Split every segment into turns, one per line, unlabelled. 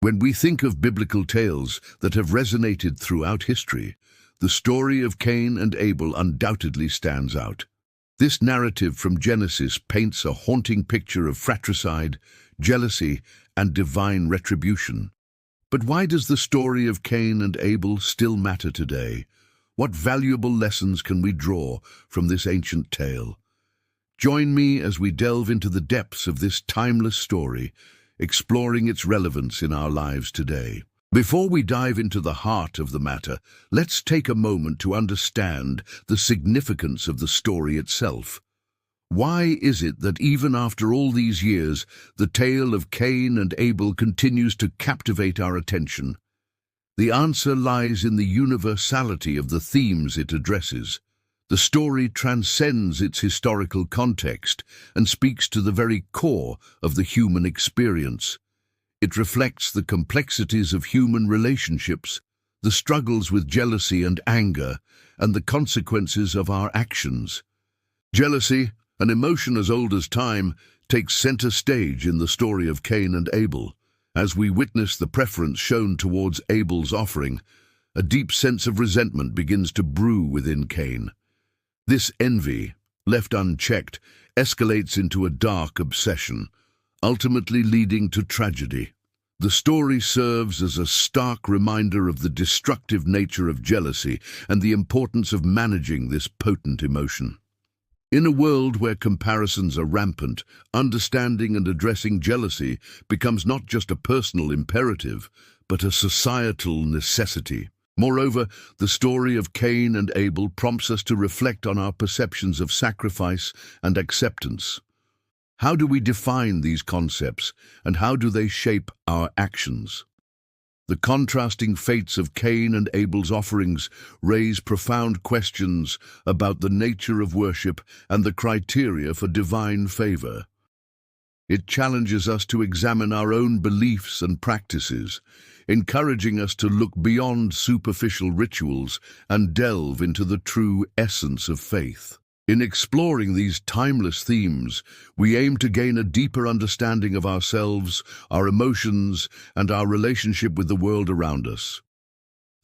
When we think of biblical tales that have resonated throughout history, the story of Cain and Abel undoubtedly stands out. This narrative from Genesis paints a haunting picture of fratricide, jealousy, and divine retribution. But why does the story of Cain and Abel still matter today? What valuable lessons can we draw from this ancient tale? Join me as we delve into the depths of this timeless story, exploring its relevance in our lives today. Before we dive into the heart of the matter, let's take a moment to understand the significance of the story itself. Why is it that even after all these years, the tale of Cain and Abel continues to captivate our attention? The answer lies in the universality of the themes it addresses. The story transcends its historical context and speaks to the very core of the human experience. It reflects the complexities of human relationships, the struggles with jealousy and anger, and the consequences of our actions. Jealousy, an emotion as old as time, takes center stage in the story of Cain and Abel. As we witness the preference shown towards Abel's offering, a deep sense of resentment begins to brew within Cain. This envy, left unchecked, escalates into a dark obsession, ultimately leading to tragedy. The story serves as a stark reminder of the destructive nature of jealousy and the importance of managing this potent emotion. In a world where comparisons are rampant, understanding and addressing jealousy becomes not just a personal imperative, but a societal necessity. Moreover, the story of Cain and Abel prompts us to reflect on our perceptions of sacrifice and acceptance. How do we define these concepts, and how do they shape our actions? The contrasting fates of Cain and Abel's offerings raise profound questions about the nature of worship and the criteria for divine favor. It challenges us to examine our own beliefs and practices, encouraging us to look beyond superficial rituals and delve into the true essence of faith. In exploring these timeless themes, we aim to gain a deeper understanding of ourselves, our emotions, and our relationship with the world around us.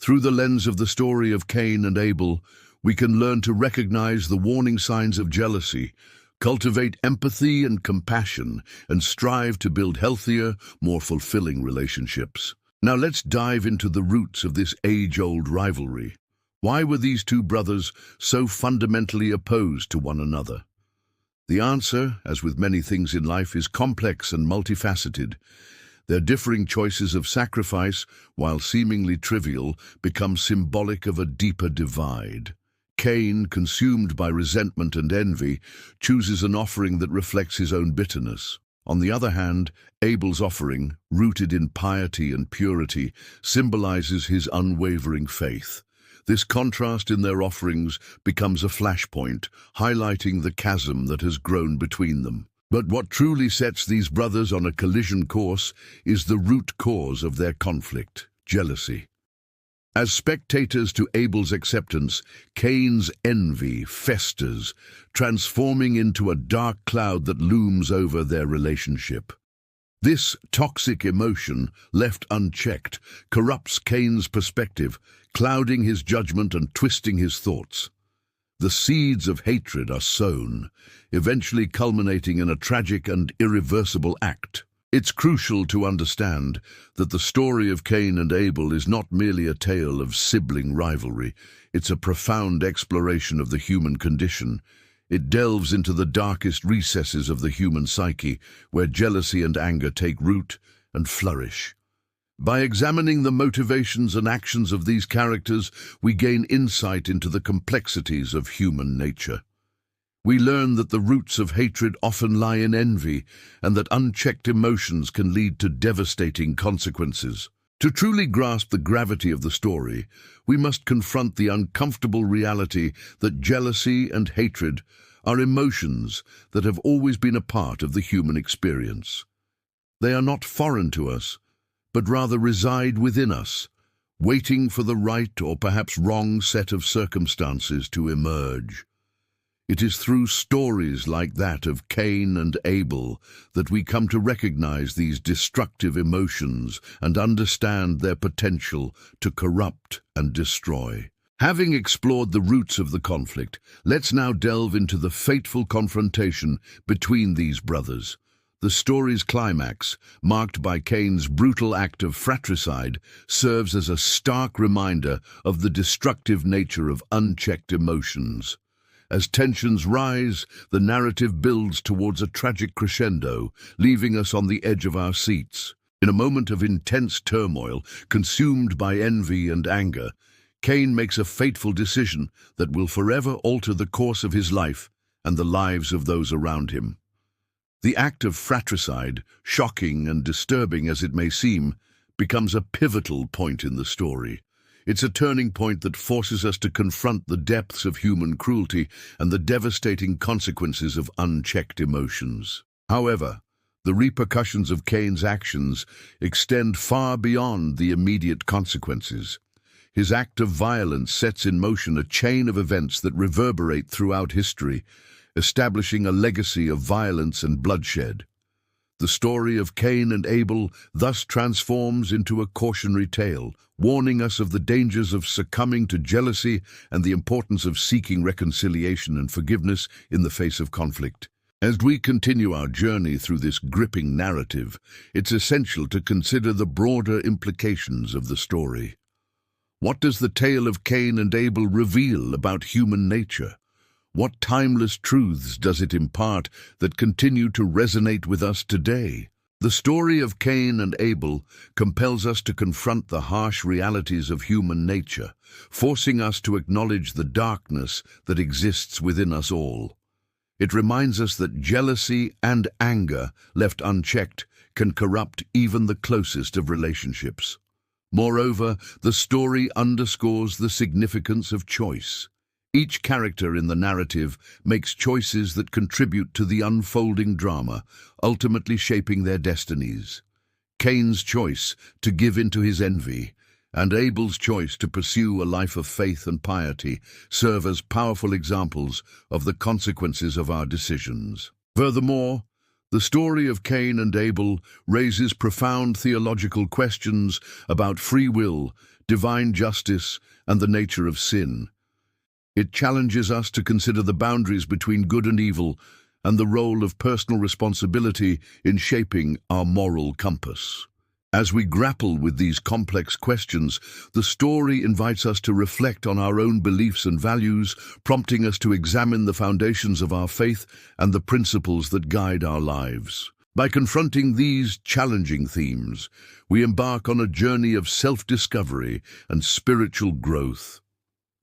Through the lens of the story of Cain and Abel, we can learn to recognize the warning signs of jealousy, cultivate empathy and compassion, and strive to build healthier, more fulfilling relationships. Now let's dive into the roots of this age-old rivalry. Why were these two brothers so fundamentally opposed to one another? The answer, as with many things in life, is complex and multifaceted. Their differing choices of sacrifice, while seemingly trivial, become symbolic of a deeper divide. Cain, consumed by resentment and envy, chooses an offering that reflects his own bitterness. On the other hand, Abel's offering, rooted in piety and purity, symbolizes his unwavering faith. This contrast in their offerings becomes a flashpoint, highlighting the chasm that has grown between them. But what truly sets these brothers on a collision course is the root cause of their conflict: jealousy. As spectators to Abel's acceptance, Cain's envy festers, transforming into a dark cloud that looms over their relationship. This toxic emotion, left unchecked, corrupts Cain's perspective, clouding his judgment and twisting his thoughts. The seeds of hatred are sown, eventually culminating in a tragic and irreversible act. It's crucial to understand that the story of Cain and Abel is not merely a tale of sibling rivalry. It's a profound exploration of the human condition. It delves into the darkest recesses of the human psyche, where jealousy and anger take root and flourish. By examining the motivations and actions of these characters, we gain insight into the complexities of human nature. We learn that the roots of hatred often lie in envy, and that unchecked emotions can lead to devastating consequences. To truly grasp the gravity of the story, we must confront the uncomfortable reality that jealousy and hatred are emotions that have always been a part of the human experience. They are not foreign to us, but rather reside within us, waiting for the right or perhaps wrong set of circumstances to emerge. It is through stories like that of Cain and Abel that we come to recognize these destructive emotions and understand their potential to corrupt and destroy. Having explored the roots of the conflict, let's now delve into the fateful confrontation between these brothers. The story's climax, marked by Cain's brutal act of fratricide, serves as a stark reminder of the destructive nature of unchecked emotions. As tensions rise, the narrative builds towards a tragic crescendo, leaving us on the edge of our seats. In a moment of intense turmoil, consumed by envy and anger, Cain makes a fateful decision that will forever alter the course of his life and the lives of those around him. The act of fratricide, shocking and disturbing as it may seem, becomes a pivotal point in the story. It's a turning point that forces us to confront the depths of human cruelty and the devastating consequences of unchecked emotions. However, the repercussions of Cain's actions extend far beyond the immediate consequences. His act of violence sets in motion a chain of events that reverberate throughout history, establishing a legacy of violence and bloodshed. The story of Cain and Abel thus transforms into a cautionary tale, warning us of the dangers of succumbing to jealousy and the importance of seeking reconciliation and forgiveness in the face of conflict. As we continue our journey through this gripping narrative, it's essential to consider the broader implications of the story. What does the tale of Cain and Abel reveal about human nature? What timeless truths does it impart that continue to resonate with us today? The story of Cain and Abel compels us to confront the harsh realities of human nature, forcing us to acknowledge the darkness that exists within us all. It reminds us that jealousy and anger, left unchecked, can corrupt even the closest of relationships. Moreover, the story underscores the significance of choice. Each character in the narrative makes choices that contribute to the unfolding drama, ultimately shaping their destinies. Cain's choice to give in to his envy, and Abel's choice to pursue a life of faith and piety serve as powerful examples of the consequences of our decisions. Furthermore, the story of Cain and Abel raises profound theological questions about free will, divine justice, and the nature of sin. It challenges us to consider the boundaries between good and evil and the role of personal responsibility in shaping our moral compass. As we grapple with these complex questions, the story invites us to reflect on our own beliefs and values, prompting us to examine the foundations of our faith and the principles that guide our lives. By confronting these challenging themes, we embark on a journey of self-discovery and spiritual growth.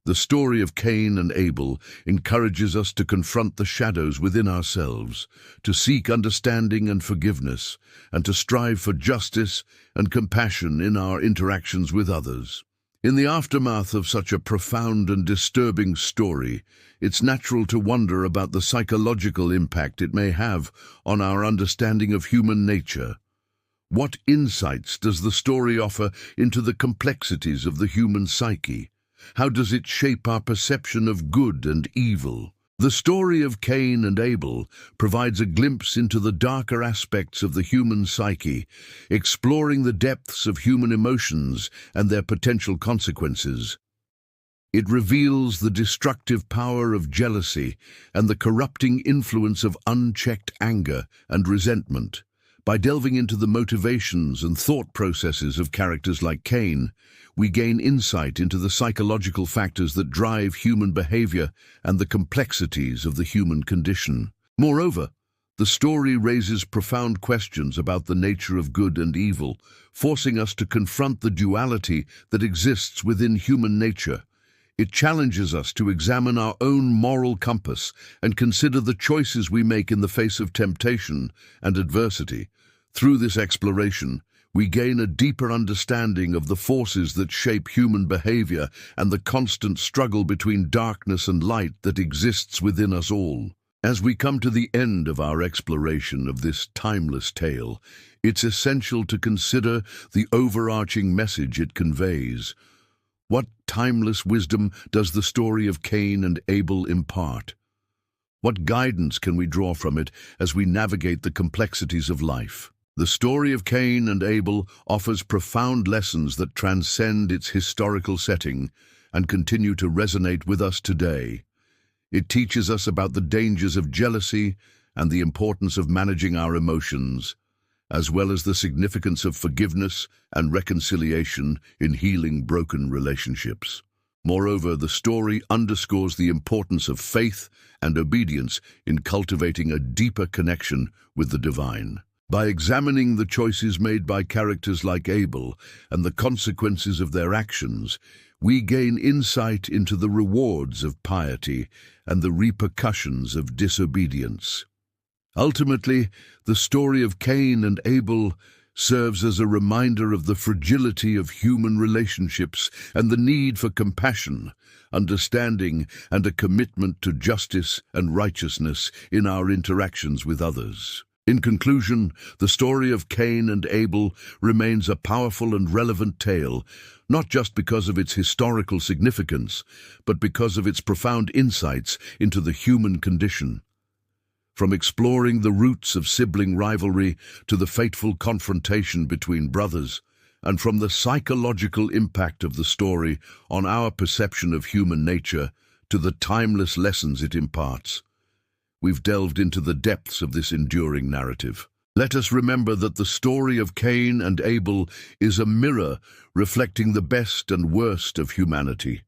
The story of Cain and Abel encourages us to confront the shadows within ourselves, to seek understanding and forgiveness, and to strive for justice and compassion in our interactions with others. In the aftermath of such a profound and disturbing story, it's natural to wonder about the psychological impact it may have on our understanding of human nature. What insights does the story offer into the complexities of the human psyche? How does it shape our perception of good and evil? The story of Cain and Abel provides a glimpse into the darker aspects of the human psyche, exploring the depths of human emotions and their potential consequences. It reveals the destructive power of jealousy and the corrupting influence of unchecked anger and resentment. By delving into the motivations and thought processes of characters like Cain, we gain insight into the psychological factors that drive human behavior and the complexities of the human condition. Moreover, the story raises profound questions about the nature of good and evil, forcing us to confront the duality that exists within human nature. It challenges us to examine our own moral compass and consider the choices we make in the face of temptation and adversity. Through this exploration, we gain a deeper understanding of the forces that shape human behavior and the constant struggle between darkness and light that exists within us all. As we come to the end of our exploration of this timeless tale, it's essential to consider the overarching message it conveys. What timeless wisdom does the story of Cain and Abel impart? What guidance can we draw from it as we navigate the complexities of life? The story of Cain and Abel offers profound lessons that transcend its historical setting and continue to resonate with us today. It teaches us about the dangers of jealousy and the importance of managing our emotions, as well as the significance of forgiveness and reconciliation in healing broken relationships. Moreover, the story underscores the importance of faith and obedience in cultivating a deeper connection with the divine. By examining the choices made by characters like Abel and the consequences of their actions, we gain insight into the rewards of piety and the repercussions of disobedience. Ultimately, the story of Cain and Abel serves as a reminder of the fragility of human relationships and the need for compassion, understanding, and a commitment to justice and righteousness in our interactions with others. In conclusion, the story of Cain and Abel remains a powerful and relevant tale, not just because of its historical significance, but because of its profound insights into the human condition. From exploring the roots of sibling rivalry to the fateful confrontation between brothers, and from the psychological impact of the story on our perception of human nature to the timeless lessons it imparts, we've delved into the depths of this enduring narrative. Let us remember that the story of Cain and Abel is a mirror reflecting the best and worst of humanity.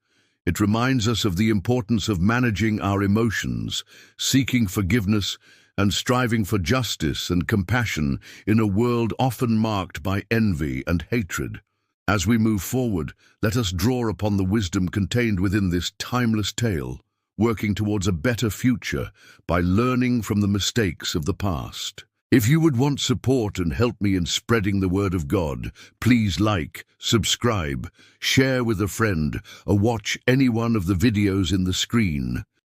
It reminds us of the importance of managing our emotions, seeking forgiveness, and striving for justice and compassion in a world often marked by envy and hatred. As we move forward, let us draw upon the wisdom contained within this timeless tale, working towards a better future by learning from the mistakes of the past. If you would want support and help me in spreading the word of God, please like, subscribe, share with a friend, or watch any one of the videos in the screen.